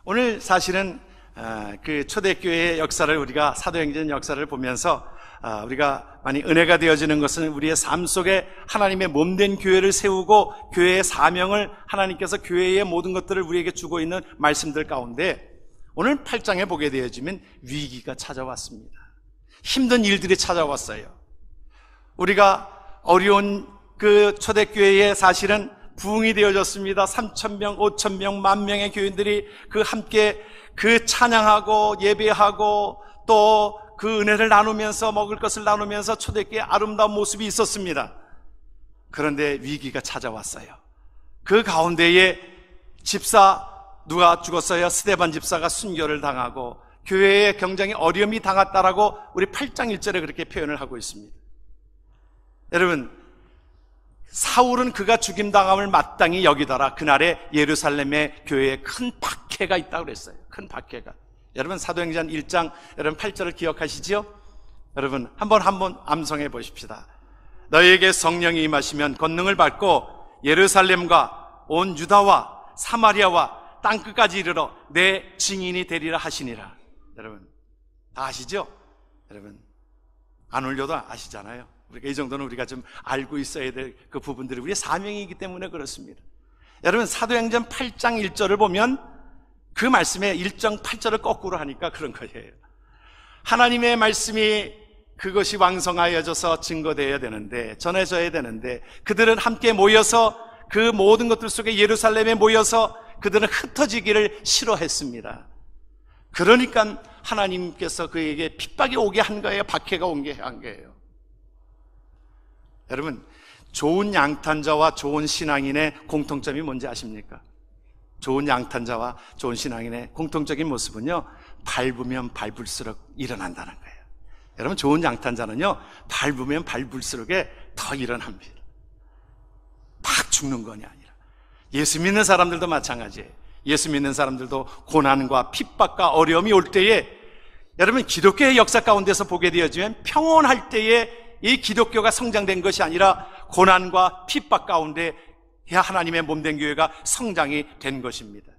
오늘 사실은 그 초대교회의 역사를 우리가 사도행전 역사를 보면서 우리가 많이 은혜가 되어지는 것은 우리의 삶 속에 하나님의 몸된 교회를 세우고 교회의 사명을 하나님께서 교회의 모든 것들을 우리에게 주고 있는 말씀들 가운데 오늘 8장에 보게 되어지면 위기가 찾아왔습니다. 힘든 일들이 찾아왔어요. 우리가 어려운 그 초대교회에 사실은 부흥이 되어졌습니다. 3,000명, 5,000명, 10,000명의 교인들이 함께 찬양하고 예배하고 또 그 은혜를 나누면서 먹을 것을 나누면서 초대교회의 아름다운 모습이 있었습니다. 그런데 위기가 찾아왔어요. 그 가운데에 집사 누가 죽었어요? 스데반 집사가 순교를 당하고 교회의 경쟁이 어려움이 당했다라고 우리 8장 1절에 그렇게 표현을 하고 있습니다. 여러분, 사울은 그가 죽임당함을 마땅히 여기더라. 그날에 예루살렘의 교회에 큰 박해가 있다고 그랬어요. 큰 박해가. 여러분 사도행전 1장 여러분 8절을 기억하시죠? 여러분 한번 암송해 보십시다. 너희에게 성령이 임하시면 권능을 받고 예루살렘과 온 유다와 사마리아와 땅끝까지 이르러 내 증인이 되리라 하시니라. 여러분 다 아시죠? 여러분 안 울려도 아시잖아요. 우리가 이 정도는 우리가 좀 알고 있어야 될 그 부분들이 우리의 사명이기 때문에 그렇습니다. 여러분 사도행전 8장 1절을 보면 그 말씀에 1장 8절을 거꾸로 하니까 그런 거예요. 하나님의 말씀이 그것이 왕성하여져서 증거되어야 되는데 전해져야 되는데 그들은 함께 모여서 그 모든 것들 속에 예루살렘에 모여서 그들은 흩어지기를 싫어했습니다. 그러니까 하나님께서 그에게 핍박이 오게 한 거예요. 박해가 오게 한 거예요. 여러분 좋은 양탄자와 좋은 신앙인의 공통점이 뭔지 아십니까? 좋은 양탄자와 좋은 신앙인의 공통적인 모습은요, 밟으면 밟을수록 일어난다는 거예요. 여러분 좋은 양탄자는요, 밟으면 밟을수록에 더 일어납니다. 막 죽는 것이 아니라. 예수 믿는 사람들도 마찬가지예요. 예수 믿는 사람들도 고난과 핍박과 어려움이 올 때에 여러분 기독교의 역사 가운데서 보게 되어지면 평온할 때에 이 기독교가 성장된 것이 아니라 고난과 핍박 가운데 하나님의 몸된 교회가 성장이 된 것입니다.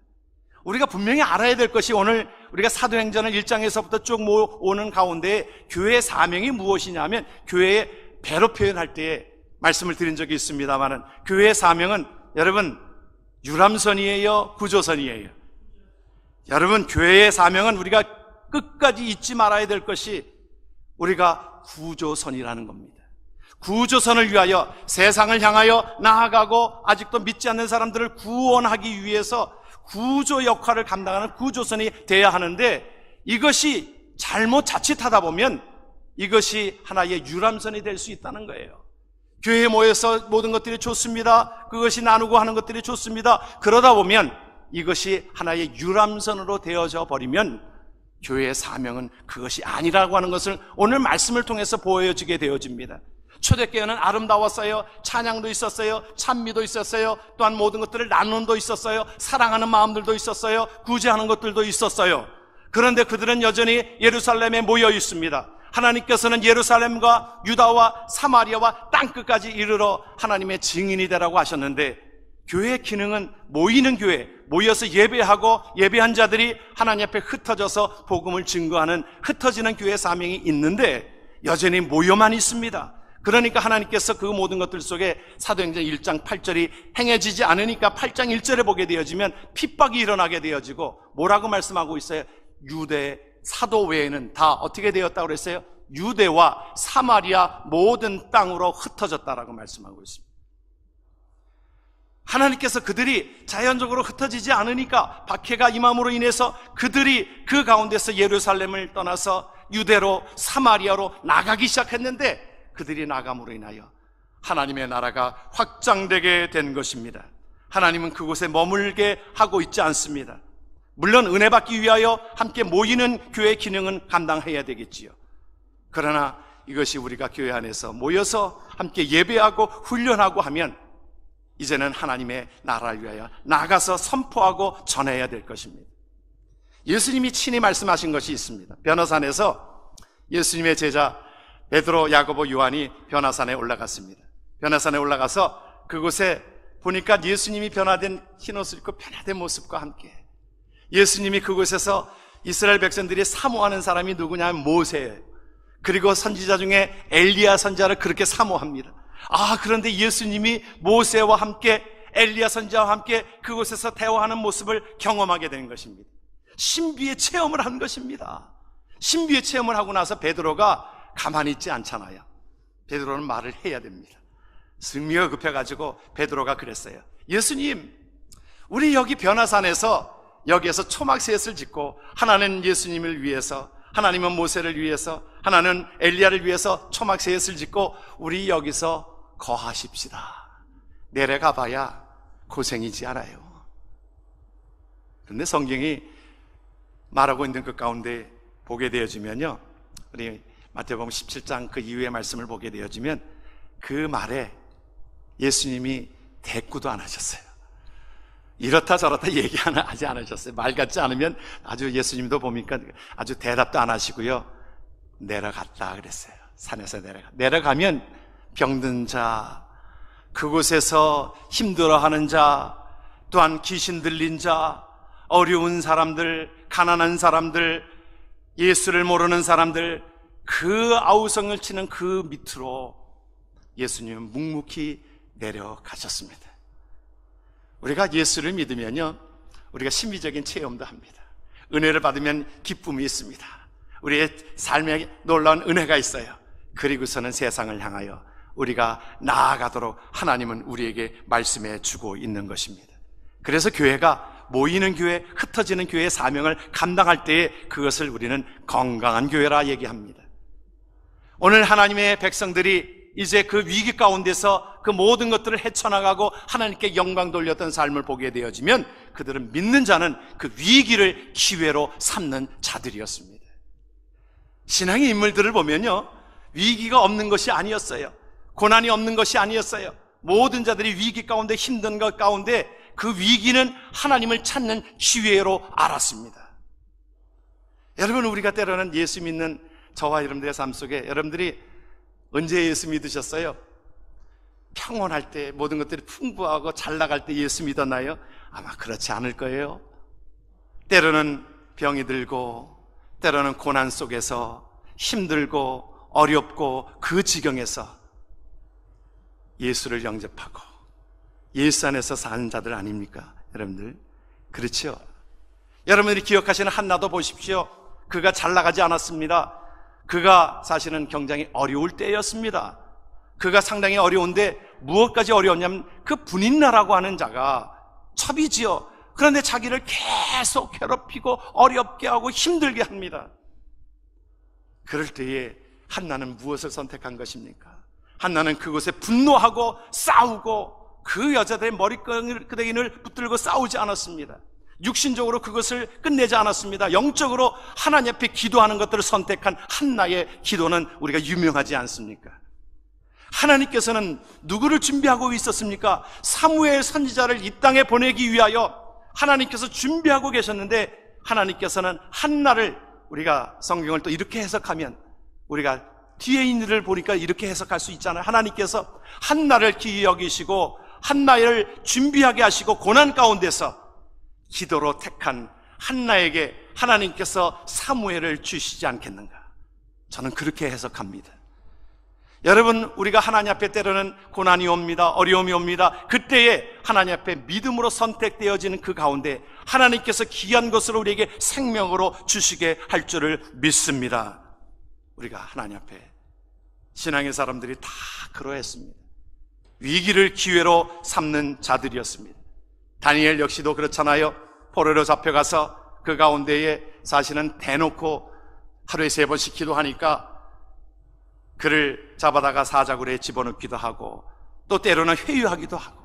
우리가 분명히 알아야 될 것이 오늘 우리가 사도행전을 1장에서부터 쭉 모으는 가운데 교회의 사명이 무엇이냐면 교회의 배로 표현할 때에 말씀을 드린 적이 있습니다만은 교회의 사명은 여러분 유람선이에요? 구조선이에요? 여러분 교회의 사명은 우리가 끝까지 잊지 말아야 될 것이 우리가 구조선이라는 겁니다. 구조선을 위하여 세상을 향하여 나아가고 아직도 믿지 않는 사람들을 구원하기 위해서 구조 역할을 감당하는 구조선이 돼야 하는데 이것이 잘못 자칫하다 보면 이것이 하나의 유람선이 될 수 있다는 거예요. 교회에 모여서 모든 것들이 좋습니다. 그것이 나누고 하는 것들이 좋습니다. 그러다 보면 이것이 하나의 유람선으로 되어져 버리면 교회의 사명은 그것이 아니라고 하는 것을 오늘 말씀을 통해서 보여지게 되어집니다. 초대교회는 아름다웠어요. 찬양도 있었어요. 찬미도 있었어요. 또한 모든 것들을 나눔도 있었어요. 사랑하는 마음들도 있었어요. 구제하는 것들도 있었어요. 그런데 그들은 여전히 예루살렘에 모여 있습니다. 하나님께서는 예루살렘과 유다와 사마리아와 땅끝까지 이르러 하나님의 증인이 되라고 하셨는데 교회의 기능은 모이는 교회, 모여서 예배하고 예배한 자들이 하나님 앞에 흩어져서 복음을 증거하는 흩어지는 교회의 사명이 있는데 여전히 모여만 있습니다. 그러니까 하나님께서 그 모든 것들 속에 사도행전 1장 8절이 행해지지 않으니까 8장 1절에 보게 되어지면 핍박이 일어나게 되어지고 뭐라고 말씀하고 있어요? 유대 사도 외에는 다 어떻게 되었다고 그랬어요? 유대와 사마리아 모든 땅으로 흩어졌다라고 말씀하고 있습니다. 하나님께서 그들이 자연적으로 흩어지지 않으니까 박해가 임함으로 인해서 그들이 그 가운데서 예루살렘을 떠나서 유대로 사마리아로 나가기 시작했는데 그들이 나감으로 인하여 하나님의 나라가 확장되게 된 것입니다. 하나님은 그곳에 머물게 하고 있지 않습니다. 물론 은혜 받기 위하여 함께 모이는 교회의 기능은 감당해야 되겠지요. 그러나 이것이 우리가 교회 안에서 모여서 함께 예배하고 훈련하고 하면 이제는 하나님의 나라를 위하여 나가서 선포하고 전해야 될 것입니다. 예수님이 친히 말씀하신 것이 있습니다. 변화산에서 예수님의 제자 베드로, 야고보, 요한이 변화산에 올라갔습니다. 변화산에 올라가서 그곳에 보니까 예수님이 변화된 흰옷을 입고 변화된 모습과 함께 예수님이 그곳에서 이스라엘 백성들이 사모하는 사람이 누구냐면 모세예요. 그리고 선지자 중에 엘리야 선지자를 그렇게 사모합니다. 그런데 예수님이 모세와 함께 엘리야 선지자와 함께 그곳에서 대화하는 모습을 경험하게 되는 것입니다. 신비의 체험을 한 것입니다. 신비의 체험을 하고 나서 베드로가 가만히 있지 않잖아요. 베드로는 말을 해야 됩니다. 승리가 급해가지고 베드로가 그랬어요. 예수님, 우리 여기 변화산에서 여기에서 초막셋을 짓고 하나는 예수님을 위해서, 하나님은 모세를 위해서, 하나는 엘리야를 위해서 초막셋을 짓고 우리 여기서 거하십시다. 내려가 봐야 고생이지 않아요. 그런데 성경이 말하고 있는 그 가운데 보게 되어지면요, 우리 마태복음 17장 그 이후의 말씀을 보게 되어지면 그 말에 예수님이 대꾸도 안 하셨어요. 이렇다 저렇다 하지 않으셨어요. 말 같지 않으면 아주 예수님도 보니까 아주 대답도 안 하시고요, 내려갔다 그랬어요. 산에서 내려가면 병든 자, 그곳에서 힘들어하는 자, 또한 귀신 들린 자, 어려운 사람들, 가난한 사람들, 예수를 모르는 사람들, 그 아우성을 치는 그 밑으로 예수님은 묵묵히 내려가셨습니다. 우리가 예수를 믿으면요, 우리가 신비적인 체험도 합니다. 은혜를 받으면 기쁨이 있습니다. 우리의 삶에 놀라운 은혜가 있어요. 그리고서는 세상을 향하여 우리가 나아가도록 하나님은 우리에게 말씀해 주고 있는 것입니다. 그래서 교회가 모이는 교회, 흩어지는 교회의 사명을 감당할 때에 그것을 우리는 건강한 교회라 얘기합니다. 오늘 하나님의 백성들이 이제 그 위기 가운데서 그 모든 것들을 헤쳐나가고 하나님께 영광 돌렸던 삶을 보게 되어지면 그들은 믿는 자는 그 위기를 기회로 삼는 자들이었습니다. 신앙의 인물들을 보면요, 위기가 없는 것이 아니었어요. 고난이 없는 것이 아니었어요. 모든 자들이 위기 가운데, 힘든 것 가운데 그 위기는 하나님을 찾는 기회로 알았습니다. 여러분, 우리가 때로는 예수 믿는 저와 여러분들의 삶 속에 여러분들이 언제 예수 믿으셨어요? 평온할 때, 모든 것들이 풍부하고 잘 나갈 때 예수 믿었나요? 아마 그렇지 않을 거예요. 때로는 병이 들고, 때로는 고난 속에서 힘들고 어렵고 그 지경에서 예수를 영접하고 예수 안에서 사는 자들 아닙니까? 여러분들, 그렇죠? 여러분들이 기억하시는 한나도 보십시오. 그가 잘 나가지 않았습니다. 그가 사실은 굉장히 어려울 때였습니다. 그가 상당히 어려운데 무엇까지 어려웠냐면 그 분인나라고 하는 자가 첩이지요. 그런데 자기를 계속 괴롭히고 어렵게 하고 힘들게 합니다. 그럴 때에 한나는 무엇을 선택한 것입니까? 한나는 그곳에 분노하고 싸우고 그 여자들의 머리끄댕이를 붙들고 싸우지 않았습니다. 육신적으로 그것을 끝내지 않았습니다. 영적으로 하나님 앞에 기도하는 것들을 선택한 한나의 기도는 우리가 유명하지 않습니까? 하나님께서는 누구를 준비하고 있었습니까? 사무엘 선지자를 이 땅에 보내기 위하여 하나님께서 준비하고 계셨는데, 하나님께서는 한나를, 우리가 성경을 또 이렇게 해석하면 우리가 뒤에 있는 일을 보니까 이렇게 해석할 수 있잖아요. 하나님께서 한나를 귀히 여기시고 한나를 준비하게 하시고 고난 가운데서 기도로 택한 한나에게 하나님께서 사무엘을 주시지 않겠는가? 저는 그렇게 해석합니다. 여러분, 우리가 하나님 앞에 때로는 고난이 옵니다. 어려움이 옵니다. 그때에 하나님 앞에 믿음으로 선택되어지는 그 가운데 하나님께서 귀한 것으로 우리에게 생명으로 주시게 할 줄을 믿습니다. 우리가 하나님 앞에 신앙의 사람들이 다 그러했습니다. 위기를 기회로 삼는 자들이었습니다. 다니엘 역시도 그렇잖아요. 포로로 잡혀가서 그 가운데에 사실은 대놓고 하루에 3번씩 기도하니까 그를 잡아다가 사자굴에 집어넣기도 하고 또 때로는 회유하기도 하고,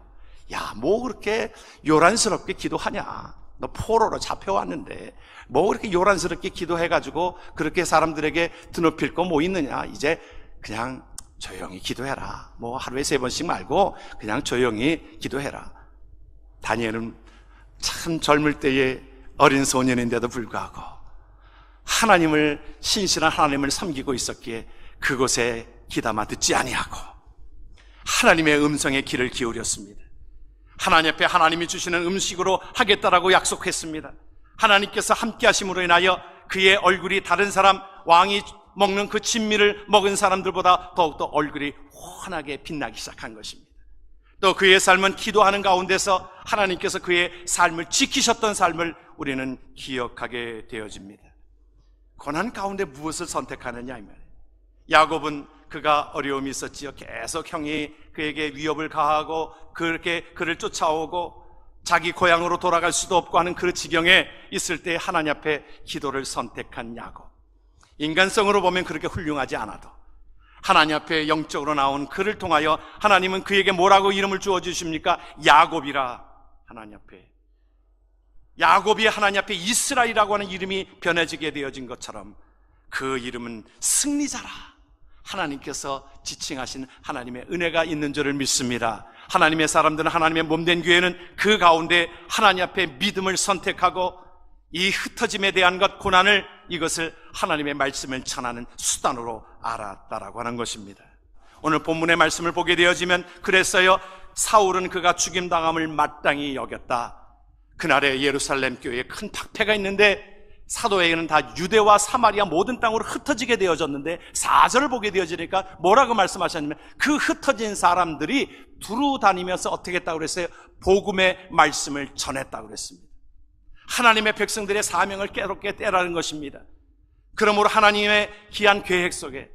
야, 뭐 그렇게 요란스럽게 기도하냐? 너 포로로 잡혀왔는데 뭐 그렇게 요란스럽게 기도해가지고 그렇게 사람들에게 드높일 거 뭐 있느냐? 이제 그냥 조용히 기도해라. 뭐 하루에 3번씩 말고 그냥 조용히 기도해라. 다니엘은 참 젊을 때의 어린 소년인데도 불구하고 하나님을, 신실한 하나님을 섬기고 있었기에 그곳에 귀담아 듣지 아니하고 하나님의 음성에 귀를 기울였습니다. 하나님 앞에 하나님이 주시는 음식으로 하겠다라고 약속했습니다. 하나님께서 함께 하심으로 인하여 그의 얼굴이 다른 사람, 왕이 먹는 그 진미를 먹은 사람들보다 더욱더 얼굴이 환하게 빛나기 시작한 것입니다. 또 그의 삶은 기도하는 가운데서 하나님께서 그의 삶을 지키셨던 삶을 우리는 기억하게 되어집니다. 고난 가운데 무엇을 선택하느냐 이 말이에요. 야곱은 그가 어려움이 있었지요. 계속 형이 그에게 위협을 가하고 그렇게 그를 쫓아오고 자기 고향으로 돌아갈 수도 없고 하는 그 지경에 있을 때 하나님 앞에 기도를 선택한 야곱. 인간성으로 보면 그렇게 훌륭하지 않아도 하나님 앞에 영적으로 나온 그를 통하여 하나님은 그에게 뭐라고 이름을 주어주십니까? 야곱이라. 하나님 앞에 야곱이 하나님 앞에 이스라엘이라고 하는 이름이 변해지게 되어진 것처럼 그 이름은 승리자라. 하나님께서 지칭하신 하나님의 은혜가 있는 줄을 믿습니다. 하나님의 사람들은, 하나님의 몸된 교회는 그 가운데 하나님 앞에 믿음을 선택하고 이 흩어짐에 대한 것, 고난을, 이것을 하나님의 말씀을 전하는 수단으로 알았다라고 하는 것입니다. 오늘 본문의 말씀을 보게 되어지면 그랬어요. 사울은 그가 죽임당함을 마땅히 여겼다. 그날에 예루살렘 교회에 큰 박해가 있는데 사도에게는 다 유대와 사마리아 모든 땅으로 흩어지게 되어졌는데 4절을 보게 되어지니까 뭐라고 말씀하셨냐면 그 흩어진 사람들이 두루 다니면서 어떻게 했다고 그랬어요? 복음의 말씀을 전했다고 그랬습니다. 하나님의 백성들의 사명을 깨닫게 떼라는 것입니다. 그러므로 하나님의 귀한 계획 속에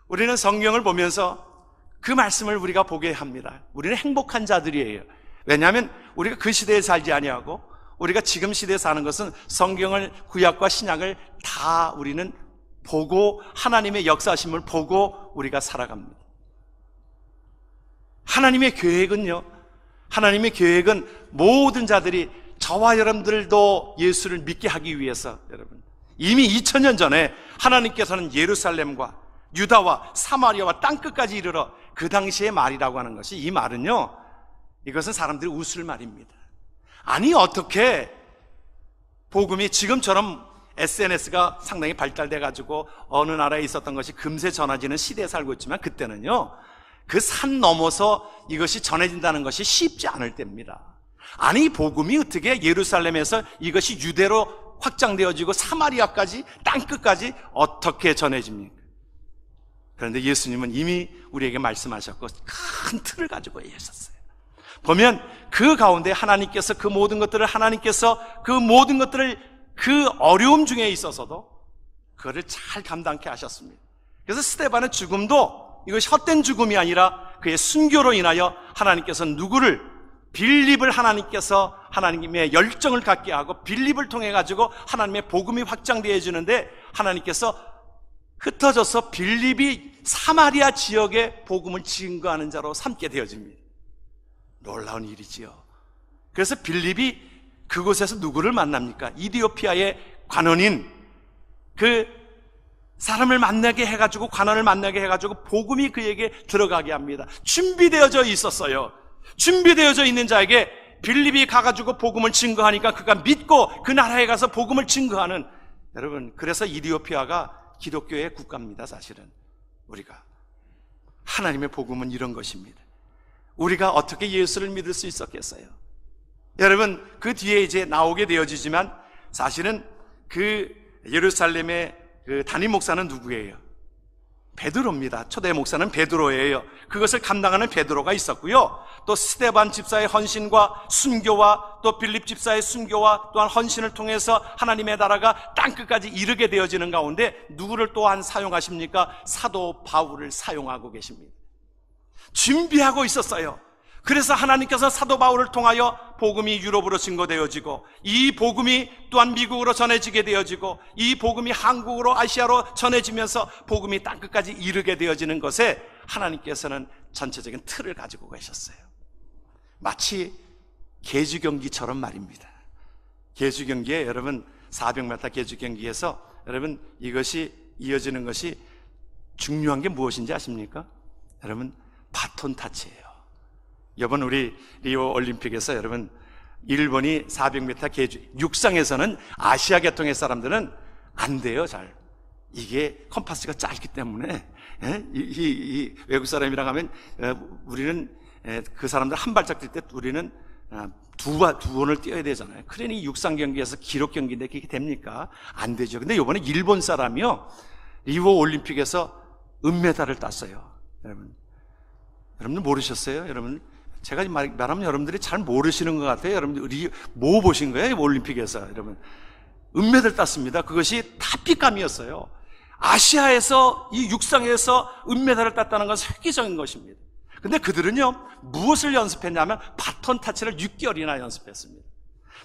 우리는 성경을 보면서 그 말씀을 우리가 보게 합니다. 우리는 행복한 자들이에요. 왜냐하면 우리가 그 시대에 살지 아니하고 우리가 지금 시대에 사는 것은 성경을, 구약과 신약을 다 우리는 보고 하나님의 역사심을 보고 우리가 살아갑니다. 하나님의 계획은요, 하나님의 계획은 모든 자들이, 저와 여러분들도 예수를 믿게 하기 위해서, 여러분, 이미 2000년 전에 하나님께서는 예루살렘과 유다와 사마리아와 땅끝까지 이르러, 그 당시의 말이라고 하는 것이, 이 말은요, 이것은 사람들이 웃을 말입니다. 아니 어떻게 복음이 지금처럼 SNS가 상당히 발달돼 가지고 어느 나라에 있었던 것이 금세 전해지는 시대에 살고 있지만, 그때는요 그 산 넘어서 이것이 전해진다는 것이 쉽지 않을 때입니다. 아니 복음이 어떻게 예루살렘에서 이것이 유대로 확장되어지고 사마리아까지, 땅끝까지 어떻게 전해집니까? 그런데 예수님은 이미 우리에게 말씀하셨고 큰 틀을 가지고 얘기하셨어요. 보면 그 가운데 하나님께서 그 모든 것들을, 하나님께서 그 모든 것들을 그 어려움 중에 있어서도 그거를 잘 감당케 하셨습니다. 그래서 스데반의 죽음도 이것이 헛된 죽음이 아니라 그의 순교로 인하여 하나님께서 누구를, 빌립을 하나님께서 하나님의 열정을 갖게 하고 빌립을 통해 가지고 하나님의 복음이 확장되어지는데 하나님께서 흩어져서 빌립이 사마리아 지역에 복음을 증거하는 자로 삼게 되어집니다. 놀라운 일이지요. 그래서 빌립이 그곳에서 누구를 만납니까? 이디오피아의 관원인 그 사람을 만나게 해가지고, 관원을 만나게 해가지고 복음이 그에게 들어가게 합니다. 준비되어져 있었어요. 준비되어져 있는 자에게 빌립이 가가지고 복음을 증거하니까 그가 믿고 그 나라에 가서 복음을 증거하는, 여러분, 그래서 이디오피아가 기독교의 국가입니다. 사실은 우리가 하나님의 복음은 이런 것입니다. 우리가 어떻게 예수를 믿을 수 있었겠어요? 여러분, 그 뒤에 이제 나오게 되어지지만 사실은 그 예루살렘의 그 담임 목사는 누구예요? 베드로입니다. 초대 목사는 베드로예요. 그것을 감당하는 베드로가 있었고요. 또 스데반 집사의 헌신과 순교와 또 빌립 집사의 순교와 또한 헌신을 통해서 하나님의 나라가 땅끝까지 이르게 되어지는 가운데 누구를 또한 사용하십니까? 사도 바울을 사용하고 계십니다. 준비하고 있었어요. 그래서 하나님께서 사도 바울을 통하여 복음이 유럽으로 증거되어지고, 이 복음이 또한 미국으로 전해지게 되어지고, 이 복음이 한국으로, 아시아로 전해지면서 복음이 땅끝까지 이르게 되어지는 것에 하나님께서는 전체적인 틀을 가지고 계셨어요. 마치 계주경기처럼 말입니다. 계주경기에 여러분 400m 계주경기에서 여러분 이것이 이어지는 것이 중요한 게 무엇인지 아십니까? 여러분, 바톤 타치예요. 이번 우리 리오 올림픽에서 여러분 일본이 400m 계주, 육상에서는 아시아 계통의 사람들은 안 돼요. 잘, 이게 컴파스가 짧기 때문에 이 외국 사람이랑 하면 우리는 그 사람들 한 발짝 뛸 때 우리는 두 번을 뛰어야 되잖아요. 그러니 육상 경기에서 기록 경기인데 그게 됩니까? 안 되죠. 근데 이번에 일본 사람이요, 리오 올림픽에서 은메달을 땄어요. 여러분 모르셨어요? 여러분, 제가 말하면 여러분들이 잘 모르시는 것 같아요. 여러분들이 뭐 보신 거예요? 올림픽에서. 여러분, 은메달 땄습니다. 그것이 다 삐감이었어요. 아시아에서, 이 육상에서 은메달을 땄다는 건 세계적인 것입니다. 근데 그들은요, 무엇을 연습했냐면 바톤 타치를 6개월이나 연습했습니다.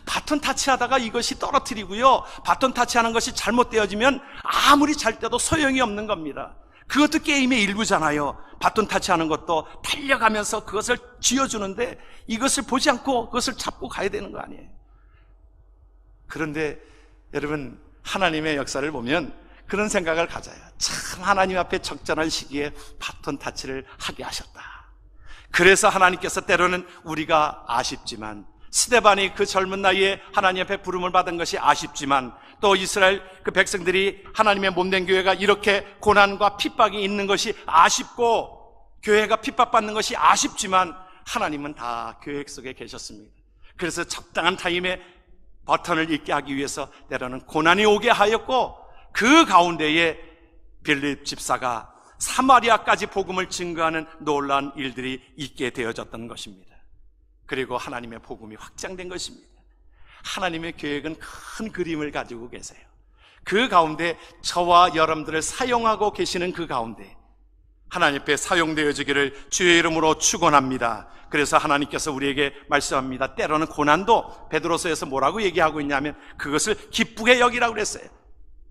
바톤 타치하다가 이것이 떨어뜨리고요, 바톤 타치하는 것이 잘못되어지면 아무리 잘 때도 소용이 없는 겁니다. 그것도 게임의 일부잖아요. 바톤 타치하는 것도 달려가면서 그것을 쥐어주는데 이것을 보지 않고 그것을 잡고 가야 되는 거 아니에요. 그런데 여러분, 하나님의 역사를 보면 그런 생각을 가져요. 참, 하나님 앞에 적절한 시기에 바톤 타치를 하게 하셨다. 그래서 하나님께서 때로는 우리가 아쉽지만, 스데반이 그 젊은 나이에 하나님 앞에 부름을 받은 것이 아쉽지만, 또 이스라엘 그 백성들이 하나님의 몸된 교회가 이렇게 고난과 핍박이 있는 것이 아쉽고, 교회가 핍박받는 것이 아쉽지만, 하나님은 다 계획 속에 계셨습니다. 그래서 적당한 타임에 버튼을 잊게 하기 위해서 때로는 고난이 오게 하였고, 그 가운데에 빌립 집사가 사마리아까지 복음을 증거하는 놀라운 일들이 있게 되어졌던 것입니다. 그리고 하나님의 복음이 확장된 것입니다. 하나님의 계획은 큰 그림을 가지고 계세요. 그 가운데 저와 여러분들을 사용하고 계시는 그 가운데 하나님 앞에 사용되어지기를 주의 이름으로 축원합니다. 그래서 하나님께서 우리에게 말씀합니다. 때로는 고난도 베드로서에서 뭐라고 얘기하고 있냐면 그것을 기쁘게 여기라고 그랬어요.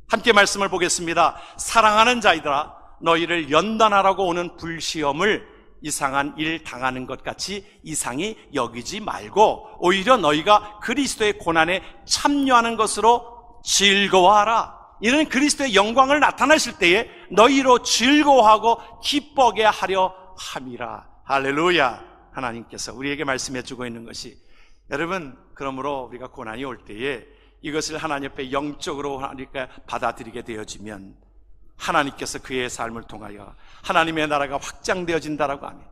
함께 말씀을 보겠습니다. 사랑하는 자이들아, 너희를 연단하라고 오는 불시험을 이상한 일 당하는 것 같이 이상히 여기지 말고 오히려 너희가 그리스도의 고난에 참여하는 것으로 즐거워하라. 이는 그리스도의 영광을 나타내실 때에 너희로 즐거워하고 기쁘게 하려 함이라. 할렐루야. 하나님께서 우리에게 말씀해 주고 있는 것이, 여러분, 그러므로 우리가 고난이 올 때에 이것을 하나님 앞에 영적으로 하나님께 받아들이게 되어지면 하나님께서 그의 삶을 통하여 하나님의 나라가 확장되어진다라고 하면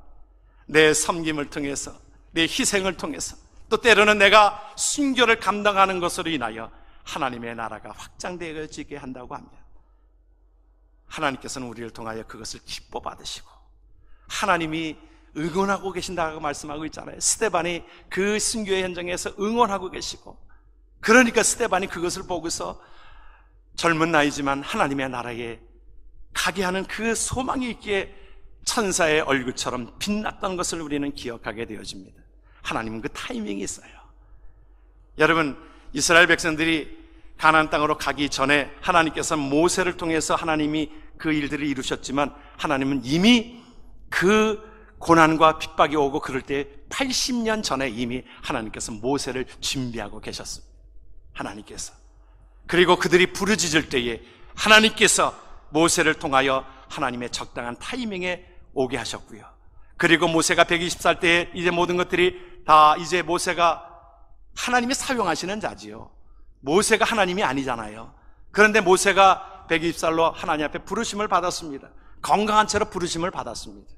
내 섬김을 통해서, 내 희생을 통해서, 또 때로는 내가 순교를 감당하는 것으로 인하여 하나님의 나라가 확장되어지게 한다고 하면 하나님께서는 우리를 통하여 그것을 기뻐 받으시고 하나님이 응원하고 계신다고 말씀하고 있잖아요. 스데반이 그 순교의 현장에서 응원하고 계시고, 그러니까 스데반이 그것을 보고서 젊은 나이지만 하나님의 나라에 가게 하는 그 소망이 있기에 천사의 얼굴처럼 빛났던 것을 우리는 기억하게 되어집니다. 하나님은 그 타이밍이 있어요. 여러분, 이스라엘 백성들이 가나안 땅으로 가기 전에 하나님께서 모세를 통해서 하나님이 그 일들을 이루셨지만 하나님은 이미 그 고난과 핍박이 오고 그럴 때 80년 전에 이미 하나님께서 모세를 준비하고 계셨습니다. 하나님께서. 그리고 그들이 부르짖을 때에 하나님께서 모세를 통하여 하나님의 적당한 타이밍에 오게 하셨고요. 그리고 모세가 120살 때에 이제 모든 것들이 다 이제 모세가 하나님이 사용하시는 자지요. 모세가 하나님이 아니잖아요. 그런데 모세가 120살로 하나님 앞에 부르심을 받았습니다. 건강한 채로 부르심을 받았습니다.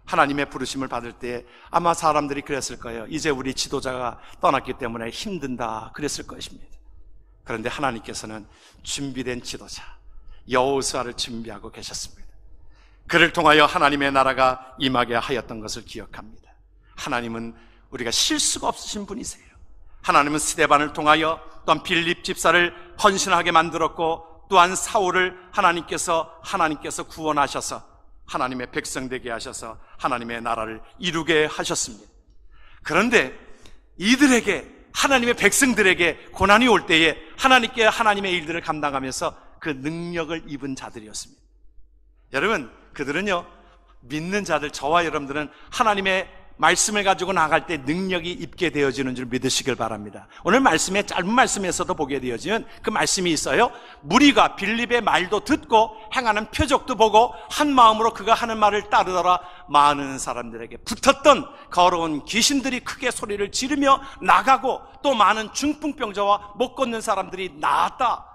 하나님의 부르심을 받을 때 아마 사람들이 그랬을 거예요. 이제 우리 지도자가 떠났기 때문에 힘든다 그랬을 것입니다. 그런데 하나님께서는 준비된 지도자 여호수아를 준비하고 계셨습니다. 그를 통하여 하나님의 나라가 임하게 하였던 것을 기억합니다. 하나님은 우리가 실수가 없으신 분이세요. 하나님은 스데반을 통하여 또한 빌립 집사를 헌신하게 만들었고, 또한 사울을 하나님께서 구원하셔서 하나님의 백성 되게 하셔서 하나님의 나라를 이루게 하셨습니다. 그런데 이들에게, 하나님의 백성들에게 고난이 올 때에 하나님께 하나님의 일들을 감당하면서 그 능력을 입은 자들이었습니다. 여러분, 그들은요, 믿는 자들, 저와 여러분들은 하나님의 말씀을 가지고 나갈 때 능력이 입게 되어지는 줄 믿으시길 바랍니다. 오늘 말씀에, 짧은 말씀에서도 보게 되어지면 그 말씀이 있어요. 무리가 빌립의 말도 듣고 행하는 표적도 보고 한 마음으로 그가 하는 말을 따르더라. 많은 사람들에게 붙었던 거로운 귀신들이 크게 소리를 지르며 나가고 또 많은 중풍병자와 못 걷는 사람들이 나았다.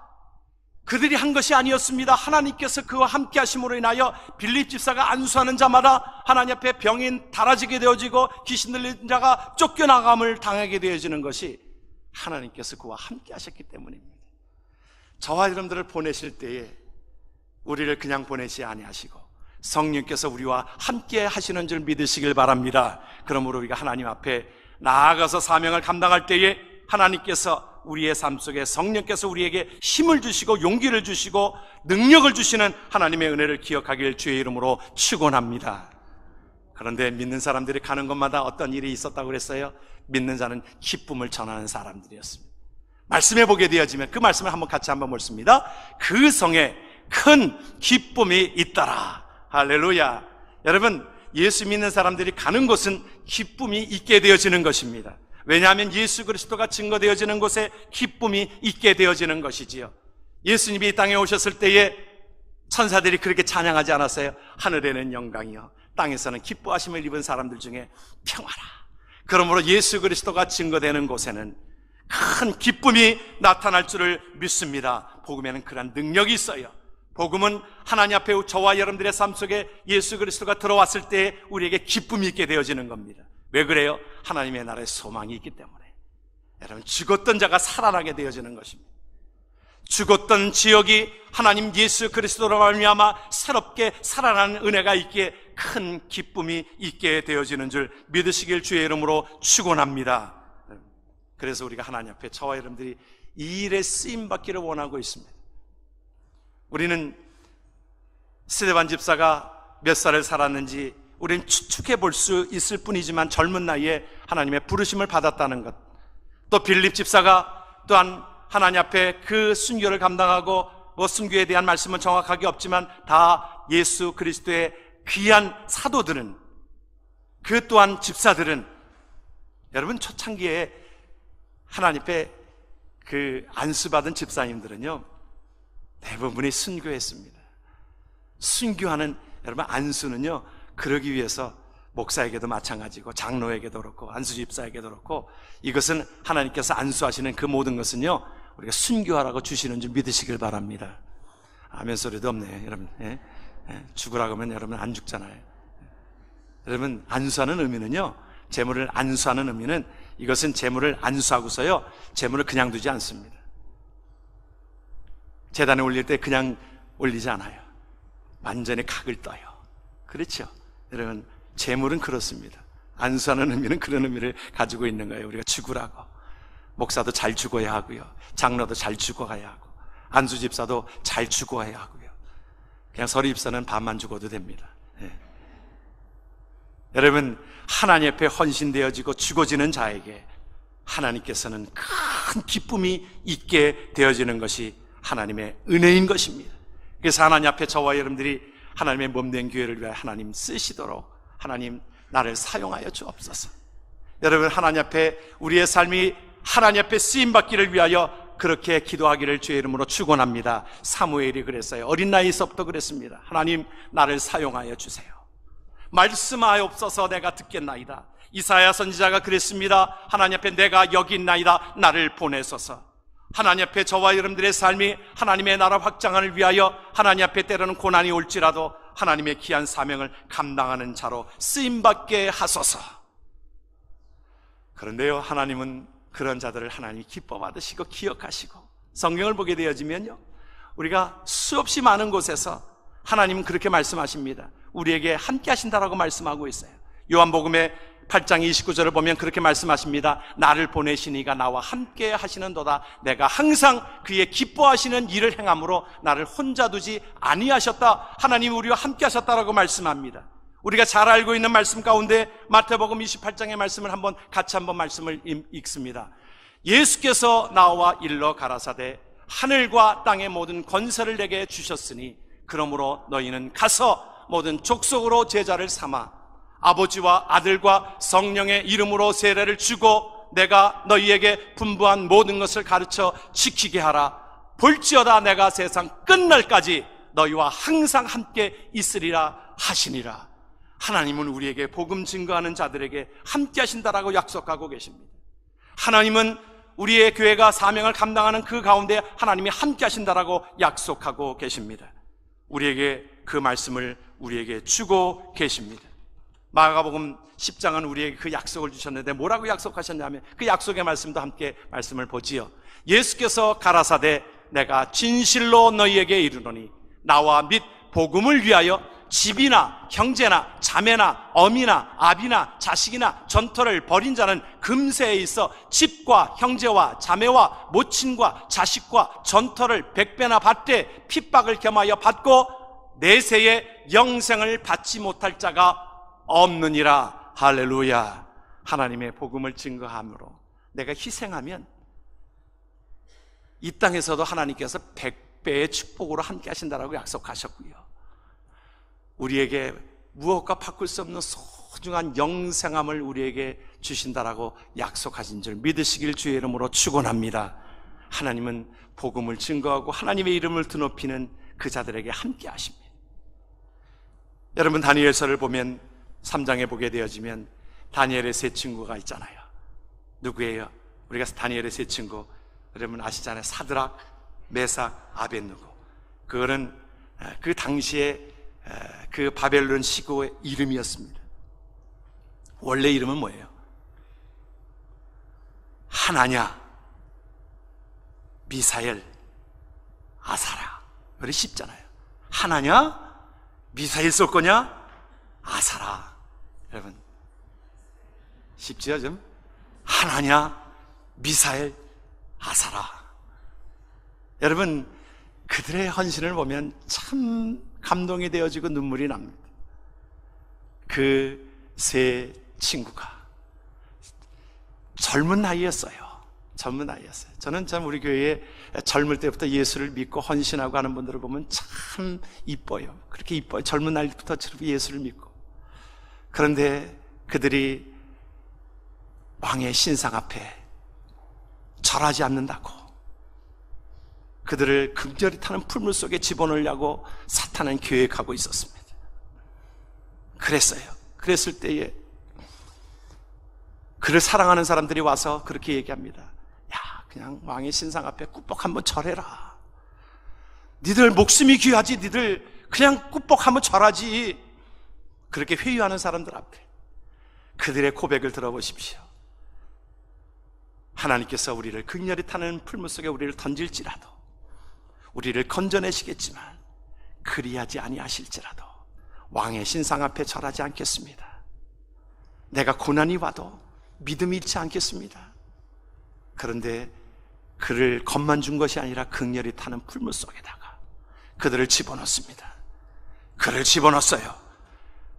그들이 한 것이 아니었습니다. 하나님께서 그와 함께 하심으로 인하여 빌립 집사가 안수하는 자마다 하나님 앞에 병인 달아지게 되어지고 귀신 들린 자가 쫓겨나감을 당하게 되어지는 것이 하나님께서 그와 함께 하셨기 때문입니다. 저와 여러분들을 보내실 때에 우리를 그냥 보내지 아니하시고 성령께서 우리와 함께 하시는 줄 믿으시길 바랍니다. 그러므로 우리가 하나님 앞에 나아가서 사명을 감당할 때에 하나님께서 우리의 삶 속에 성령께서 우리에게 힘을 주시고 용기를 주시고 능력을 주시는 하나님의 은혜를 기억하길 주의 이름으로 축원합니다. 그런데 믿는 사람들이 가는 곳마다 어떤 일이 있었다고 그랬어요? 믿는 자는 기쁨을 전하는 사람들이었습니다. 말씀해 보게 되어지면 그 말씀을 같이 한번 읽습니다. 그 성에 큰 기쁨이 있더라. 할렐루야. 여러분, 예수 믿는 사람들이 가는 곳은 기쁨이 있게 되어지는 것입니다. 왜냐하면 예수 그리스도가 증거되어지는 곳에 기쁨이 있게 되어지는 것이지요. 예수님이 이 땅에 오셨을 때에 천사들이 그렇게 찬양하지 않았어요? 하늘에는 영광이요 땅에서는 기뻐하심을 입은 사람들 중에 평화라. 그러므로 예수 그리스도가 증거되는 곳에는 큰 기쁨이 나타날 줄을 믿습니다. 복음에는 그런 능력이 있어요. 복음은 하나님 앞에 저와 여러분들의 삶 속에 예수 그리스도가 들어왔을 때 우리에게 기쁨이 있게 되어지는 겁니다. 왜 그래요? 하나님의 나라에 소망이 있기 때문에. 여러분, 죽었던 자가 살아나게 되어지는 것입니다. 죽었던 지역이 하나님 예수 그리스도로 말미암아 새롭게 살아나는 은혜가 있기에 큰 기쁨이 있게 되어지는 줄 믿으시길 주의 이름으로 축원합니다. 그래서 우리가 하나님 앞에 저와 여러분들이 이 일에 쓰임받기를 원하고 있습니다. 우리는 스데반 집사가 몇 살을 살았는지 우리는 추측해 볼 수 있을 뿐이지만 젊은 나이에 하나님의 부르심을 받았다는 것, 또 빌립 집사가 또한 하나님 앞에 그 순교를 감당하고 순교에 대한 말씀은 정확하게 없지만 다 예수 그리스도의 귀한 사도들은, 그 또한 집사들은, 여러분 초창기에 하나님 앞에 그 안수받은 집사님들은요 대부분이 순교했습니다. 순교하는, 여러분 안수는요 그러기 위해서 목사에게도 마찬가지고 장로에게도 그렇고 안수집사에게도 그렇고 이것은 하나님께서 안수하시는 그 모든 것은요 우리가 순교하라고 주시는 줄 믿으시길 바랍니다. 아멘 소리도 없네 여러분. 죽으라고 하면 여러분 안 죽잖아요. 여러분 안수하는 의미는요, 재물을 안수하는 의미는 이것은 재물을 안수하고서요 재물을 그냥 두지 않습니다. 제단에 올릴 때 그냥 올리지 않아요. 완전히 각을 떠요. 그렇죠? 여러분 재물은 그렇습니다. 안수하는 의미는 그런 의미를 가지고 있는 거예요. 우리가 죽으라고. 목사도 잘 죽어야 하고요, 장로도 잘 죽어가야 하고, 안수집사도 잘 죽어야 하고요. 그냥 서리집사는 반만 죽어도 됩니다. 여러분 하나님 앞에 헌신되어지고 죽어지는 자에게 하나님께서는 큰 기쁨이 있게 되어지는 것이 하나님의 은혜인 것입니다. 그래서 하나님 앞에 저와 여러분들이 하나님의 몸된 교회를 위하여 하나님 쓰시도록 하나님 나를 사용하여 주옵소서. 여러분 하나님 앞에 우리의 삶이 하나님 앞에 쓰임받기를 위하여 그렇게 기도하기를 주의 이름으로 축원합니다. 사무엘이 그랬어요. 어린 나이에서부터 그랬습니다. 하나님 나를 사용하여 주세요. 말씀하옵소서 내가 듣겠나이다. 이사야 선지자가 그랬습니다. 하나님 앞에 내가 여기 있나이다. 나를 보내소서. 하나님 앞에 저와 여러분들의 삶이 하나님의 나라 확장을 위하여 하나님 앞에 때로는 고난이 올지라도 하나님의 귀한 사명을 감당하는 자로 쓰임받게 하소서. 그런데요 하나님은 그런 자들을 하나님이 기뻐 받으시고 기억하시고, 성경을 보게 되어지면요 우리가 수없이 많은 곳에서 하나님은 그렇게 말씀하십니다. 우리에게 함께 하신다라고 말씀하고 있어요. 요한복음의 8장 29절을 보면 그렇게 말씀하십니다. 나를 보내신 이가 나와 함께 하시는도다. 내가 항상 그의 기뻐하시는 일을 행함으로 나를 혼자 두지 아니하셨다. 하나님이 우리와 함께 하셨다라고 말씀합니다. 우리가 잘 알고 있는 말씀 가운데 마태복음 28장의 말씀을 같이 한번 말씀을 읽습니다. 예수께서 나와 일러 가라사대 하늘과 땅의 모든 권세를 내게 주셨으니 그러므로 너희는 가서 모든 족속으로 제자를 삼아 아버지와 아들과 성령의 이름으로 세례를 주고 내가 너희에게 분부한 모든 것을 가르쳐 지키게 하라. 볼지어다 내가 세상 끝날까지 너희와 항상 함께 있으리라 하시니라. 하나님은 우리에게 복음 증거하는 자들에게 함께 하신다라고 약속하고 계십니다. 하나님은 우리의 교회가 사명을 감당하는 그 가운데 하나님이 함께 하신다라고 약속하고 계십니다. 우리에게 그 말씀을 우리에게 주고 계십니다. 마가복음 10장은 우리에게 그 약속을 주셨는데 뭐라고 약속하셨냐면 그 약속의 말씀도 함께 말씀을 보지요. 예수께서 가라사대 내가 진실로 너희에게 이르노니 나와 및 복음을 위하여 집이나 형제나 자매나 어미나 아비나 자식이나 전토를 벌인 자는 금세에 있어 집과 형제와 자매와 모친과 자식과 전토를 100배나 받되 핍박을 겸하여 받고 내세에 영생을 받지 못할 자가 없느니라. 할렐루야. 하나님의 복음을 증거함으로 내가 희생하면 이 땅에서도 하나님께서 100배의 축복으로 함께 하신다라고 약속하셨고요, 우리에게 무엇과 바꿀 수 없는 소중한 영생함을 우리에게 주신다라고 약속하신 줄 믿으시길 주의 이름으로 축원합니다. 하나님은 복음을 증거하고 하나님의 이름을 드높이는 그 자들에게 함께 하십니다. 여러분, 다니엘서를 보면 3장에 보게 되어지면 다니엘의 세 친구가 있잖아요. 누구예요? 우리가 다니엘의 세 친구 여러분 아시잖아요. 사드락, 메삭, 아벳느고. 그거는 그 당시에 그 바벨론 시고의 이름이었습니다. 원래 이름은 뭐예요? 하나냐, 미사엘, 아사라. 그래 쉽잖아요. 하나냐, 미사엘 쏠 거냐, 아사라. 여러분 쉽지요 좀? 하나냐, 미사엘, 아사라. 여러분 그들의 헌신을 보면 참 감동이 되어지고 눈물이 납니다. 그 세 친구가 젊은 나이였어요. 젊은 나이였어요. 저는 참 우리 교회에 젊을 때부터 예수를 믿고 헌신하고 하는 분들을 보면 참 이뻐요. 그렇게 이뻐요. 젊은 나이부터 저렇게 예수를 믿고. 그런데 그들이 왕의 신상 앞에 절하지 않는다고 그들을 극렬히 타는 풀물 속에 집어넣으려고 사탄은 계획하고 있었습니다. 그랬을 때에 그를 사랑하는 사람들이 와서 그렇게 얘기합니다. 야, 그냥 왕의 신상 앞에 꾹뻑 한번 절해라. 니들 목숨이 귀하지, 니들 그냥 꾹뻑 한번 절하지. 그렇게 회유하는 사람들 앞에 그들의 고백을 들어보십시오. 하나님께서 우리를 극렬히 타는 풀물 속에 우리를 던질지라도, 우리를 건져내시겠지만 그리하지 아니하실지라도 왕의 신상 앞에 절하지 않겠습니다. 내가 고난이 와도 믿음이 잃지 않겠습니다. 그런데 그를 겁만 준 것이 아니라 극렬히 타는 풀물 속에다가 그들을 집어넣습니다. 그를 집어넣었어요.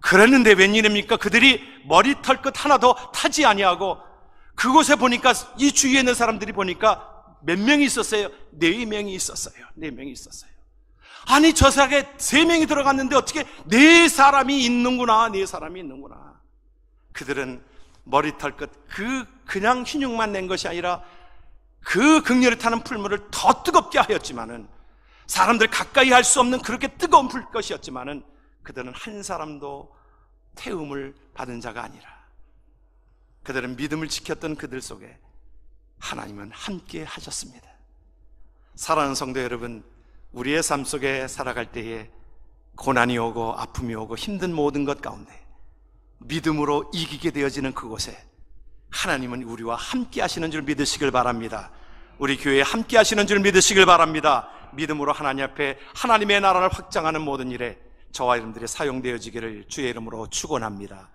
그랬는데 웬일입니까? 그들이 머리털 끝 하나도 타지 아니하고 그곳에 보니까 이 주위에 있는 사람들이 보니까 몇 명이 있었어요? 4명이 있었어요. 4명이 있었어요. 아니 저 사람에 3명이 들어갔는데 어떻게 4사람이 있는구나. 4사람이 있는구나. 그들은 머리털 끝 그냥 흰육만 낸 것이 아니라 그 극렬히 타는 풀물을 더 뜨겁게 하였지만은, 사람들 가까이 할 수 없는 그렇게 뜨거운 불것이었지만은 그들은 한 사람도 태움을 받은 자가 아니라 그들은 믿음을 지켰던 그들 속에 하나님은 함께 하셨습니다. 사랑하는 성도 여러분, 우리의 삶 속에 살아갈 때에 고난이 오고 아픔이 오고 힘든 모든 것 가운데 믿음으로 이기게 되어지는 그곳에 하나님은 우리와 함께 하시는 줄 믿으시길 바랍니다. 우리 교회에 함께 하시는 줄 믿으시길 바랍니다. 믿음으로 하나님 앞에 하나님의 나라를 확장하는 모든 일에 저와 여러분들이 사용되어지기를 주의 이름으로 축원합니다.